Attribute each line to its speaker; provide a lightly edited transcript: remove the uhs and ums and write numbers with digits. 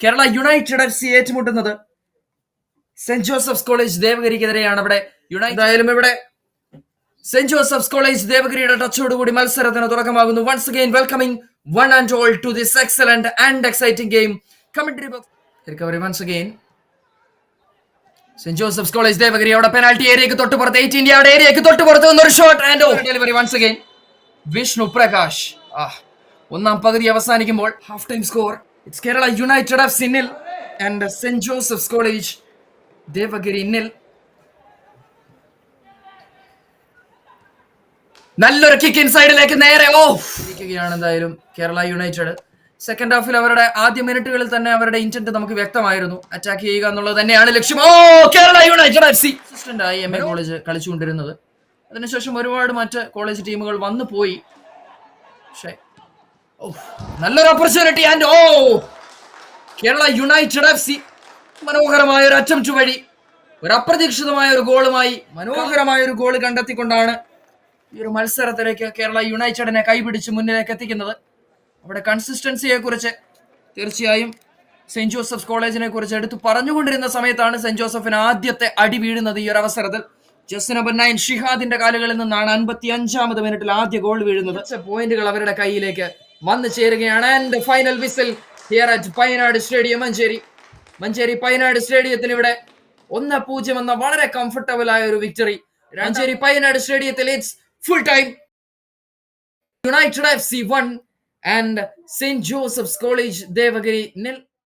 Speaker 1: Kerala United FC ഏറ്റുമുട്ടുന്നത് Saint Joseph's college ദേവഗിരിക്കെതിരെയാണ്. ഇവിടെ സെന്റ് ജോസഫ്സ് കോളേജ് ദേവഗിരിയുടെ ടച്ചോടുകൂടി മത്സരത്തിന് തുടക്കമാകുന്നു. Once again welcoming one and all to this excellent and exciting game. Commentary box recovery once again. Saint Joseph's college Devagiri അവിടെ penalty ഏരിയക്ക് തൊട്ടുപുറത്ത് 18 യാർഡ് ഏരിയക്ക് തൊട്ടുപുറത്ത് നിന്നൊരു shot and delivery once again. Vishnu Prakash. ഒന്നാം പകുതി അവസാനിക്കുമ്പോൾ half time score it's Kerala United FC 0 and Saint Joseph's college Devagiri 0. നല്ലൊരു കിക്ക് ഇൻസൈഡിലേക്ക് നേരെ ഇരിക്കുകയാണ് എന്തായാലും കേരള യുണൈറ്റഡ്. സെക്കൻഡ് ഹാഫിൽ അവരുടെ ആദ്യ മിനിറ്റുകളിൽ തന്നെ അവരുടെ ഇന്റന്റ് നമുക്ക് വ്യക്തമായിരുന്നു. അറ്റാക്ക് ചെയ്യുക എന്നുള്ളത് തന്നെയാണ് ലക്ഷ്യം. കേരള യുണൈറ്റഡ് FC അസിസ്റ്റന്റായി MA കോളേജ് കളിച്ചുകൊണ്ടിരുന്നത്. അതിനുശേഷം ഒരുപാട് മറ്റ് കോളേജ് ടീമുകൾ വന്നു പോയി. പക്ഷേ നല്ലൊരു opportunity and Kerala United FC മനോഹരമായ ഒരു അറ്റംപ്റ്റ് വഴി ഒരു അപ്രതീക്ഷിതമായ ഒരു ഗോളുമായി മനോഹരമായ ഒരു ഗോൾ കണ്ടെത്തിക്കൊണ്ടാണ് ഈ ഒരു മത്സരത്തിലേക്ക് കേരള യുണൈറ്റഡിനെ കൈപിടിച്ച് മുന്നിലേക്ക് എത്തിക്കുന്നത്. അവിടെ കൺസിസ്റ്റൻസിയെ കുറിച്ച് തീർച്ചയായും സെന്റ് ജോസഫ്സ് കോളേജിനെ കുറിച്ച് എടുത്തു പറഞ്ഞുകൊണ്ടിരുന്ന സമയത്താണ് സെന്റ് ജോസഫിന് ആദ്യത്തെ അടി വീഴുന്നത്. ഈ ഒരു അവസരത്തിൽ ജസ്റ്റ് നമ്പർ 9 ഷിഹാദിന്റെ കാലുകളിൽ നിന്നാണ് 55ാമത് മിനിറ്റിൽ ആദ്യ ഗോൾ വീഴുന്നത്. പോയിന്റുകൾ അവരുടെ കയ്യിലേക്ക് വന്നു ചേരുകയാണ്. And final whistle here at Painad stadium, Manjeri Painad സ്റ്റേഡിയത്തിൽ ഇവിടെ 1-0 എന്ന വളരെ കംഫർട്ടബിൾ ആയ ഒരു വിക്ടറി. മഞ്ചേരി പൈനാട് സ്റ്റേഡിയത്തിൽ it's full time. United FC 1 and St. Joseph's College Devagiri 0.